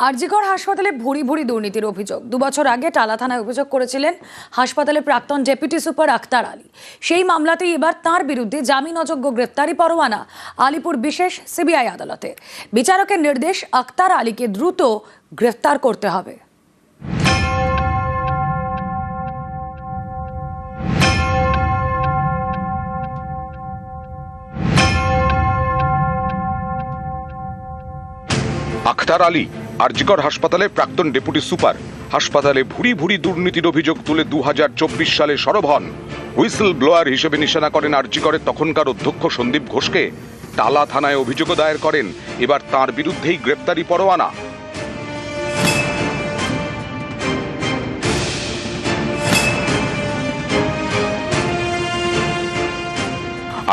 আরজিকর হাসপাতালে ভুরি ভুরি দুর্নীতির অভিযোগ। 2 বছর আগে টালা থানায় অভিযোগ করেছিলেন হাসপাতালের প্রাক্তন ডেপুটি সুপার আক্তার আলী। সেই মামলাতেই এবার তাঁর বিরুদ্ধে জামিন অযোগ্য গ্রেফতারি পরোয়ানা আলিপুর বিশেষ সিবিআই আদালতে। বিচারকের নির্দেশ, আক্তার আলীকে দ্রুত গ্রেফতার করতে হবে। আক্তার আলী আরজিকর হাসপাতালের প্রাক্তন ডেপুটি সুপার। হাসপাতালে ভুরি ভুরি দুর্নীতির অভিযোগ তুলে 2024 সালে সরব হন। হুইসেল ব্লোয়ার হিসেবে নিশানা করেন আরজিকরের তখনকার অধ্যক্ষ সন্দীপ ঘোষকে। টালা থানায় অভিযোগ দায়ের করেন। এবার তার বিরুদ্ধেই গ্রেপ্তারি পরোয়ানা।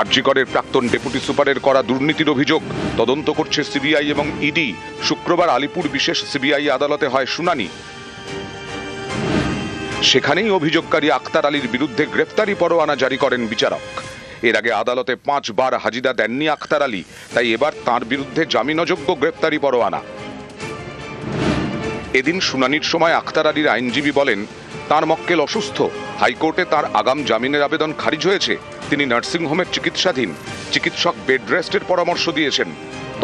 আরজিকরের প্রাক্তন ডেপুটি সুপারের করা দুর্নীতির অভিযোগ তদন্ত করছে সিবিআই এবং ইডি। শুক্রবার আলিপুর বিশেষ সিবিআই আদালতে হয় শুনানি। সেখানেই অভিযোগকারী আক্তার আলীর বিরুদ্ধে গ্রেফতারি পরোয়ানা জারি করেন বিচারক। এর আগে আদালতে 5 বার হাজিরা দেননি আক্তার আলী, তাই এবার তার বিরুদ্ধে জামিনযোগ্য গ্রেফতারি পরোয়ানা। এদিন শুনানির সময় আক্তার আলীর আইনজীবী বলেন, তার মক্কেল অসুস্থ, হাইকোর্টে তার আগাম জামিনের আবেদন খারিজ হয়েছে। তিনি নার্সিংহোমের চিকিৎসাধীন, চিকিৎসক বেড রেস্টের পরামর্শ দিয়েছেন।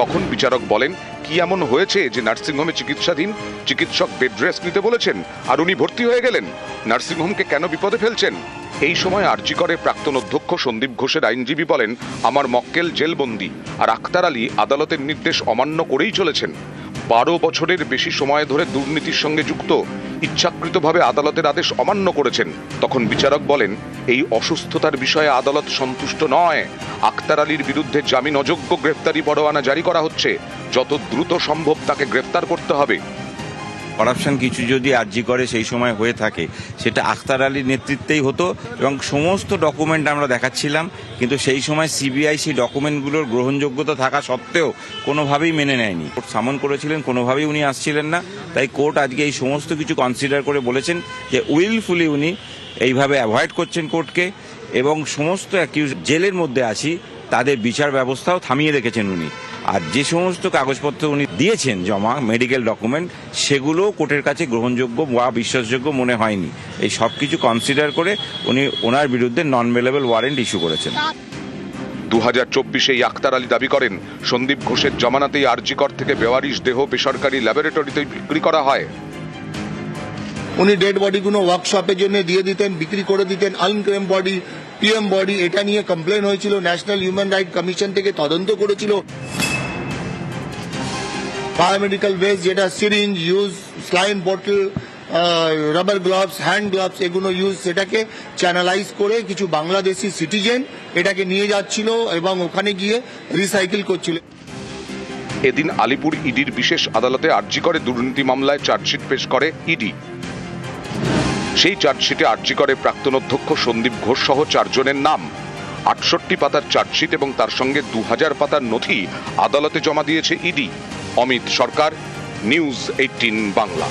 তখন বিচারক বলেন, কি এমন হয়েছে যে নার্সিংহোমে চিকিৎসাধীন, চিকিৎসক বেড রেস্ট নিতে বলেছেন আর উনি ভর্তি হয়ে গেলেন? নার্সিংহোমকে কেন বিপদে ফেলছেন? এই সময় আরজিকরের প্রাক্তন অধ্যক্ষ সন্দীপ ঘোষের আইনজীবী বলেন, আমার মক্কেল জেলবন্দি আর আক্তার আলী আদালতের নির্দেশ অমান্য করেই চলেছেন। 12 বছরের বেশি সময় ধরে দুর্নীতির সঙ্গে যুক্ত, ইচ্ছাকৃতভাবে আদালতের আদেশ অমান্য করেছেন। তখন বিচারক বলেন, এই অসুস্থতার বিষয়ে আদালত সন্তুষ্ট নয়। আক্তার আলীর বিরুদ্ধে জামিন অযোগ্য গ্রেফতারি পরোয়ানা জারি করা হচ্ছে। যত দ্রুত সম্ভব তাকে গ্রেফতার করতে হবে। করাপশন কিছু যদি আরজি করে সেই সময় হয়ে থাকে, সেটা আক্তার আলীর নেতৃত্বেই হতো এবং সমস্ত ডকুমেন্ট আমরা দেখাচ্ছিলাম, কিন্তু সেই সময় সিবিআই সেই ডকুমেন্টগুলোর গ্রহণযোগ্যতা থাকা সত্ত্বেও কোনোভাবেই মেনে নেয়নি। কোর্ট সামন করেছিলেন, কোনোভাবেই উনি আসছিলেন না, তাই কোর্ট আজকে এই সমস্ত কিছু কনসিডার করে বলেছেন যে উইলফুলি উনি এইভাবে অ্যাভয়েড করছেন কোর্টকে, এবং সমস্ত অ্যাকিউজ জেলের মধ্যে আছি তাদের বিচার ব্যবস্থাও থামিয়ে রেখেছেন উনি। আর যে সমস্ত কাগজপত্র উনি দিয়েছেন জমা, মেডিকেল ডকুমেন্ট, সেগুলো কোর্টের কাছে গ্রহণযোগ্য বা বিশ্বাসযোগ্য মনে হয়নি। এই সব কিছু কনসিডার করে উনি ওনার বিরুদ্ধে নন বেলেবল ওয়ারেন্ট ইস্যু করেছেন। 2024 আক্তার আলী দাবি করেন, সন্দীপ ঘোষের জামানাতেই আরজিকর থেকে বেওয়ারিশ দেহ বেসরকারি ল্যাবরেটরিতে বিক্রি করা হয়। উনি ডেড বডিগুলো ওয়ার্কশপের জন্য দিয়ে দিতেন, বিক্রি করে দিতেন। আনক্লেম বডি, পিএম বডি, এটা নিয়ে কমপ্লেন হয়েছিল, ন্যাশনাল হিউম্যান রাইট কমিশন থেকে তদন্ত করেছিল। বায়োমেডিক্যাল ওয়েস্ট, যেটা syringe use, saline bottle, rubber gloves, hand gloves, এগুলো ইউজ, সেটাকে চ্যানেলাইজ করে কিছু বাংলাদেশি সিটিজেন এটাকে নিয়ে যাচ্ছিল এবং ওখানে গিয়ে রিসাইকেল করছিল। এদিন আলিপুর ইডির বিশেষ আদালতে আরজিকরে দুর্নীতি মামলায় চার্জশিট পেশ করে ইডি। সেই চার্জশিটে আরজিকরে প্রাক্তন অধ্যক্ষ সন্দীপ ঘোষ সহ 4 জনের নাম। 68 পাতার চার্জশিট এবং তার সঙ্গে 2000 পাতার নথি আদালতে জমা দিয়েছে ইডি। অমিত সরকার, নিউজ 18 বাংলা।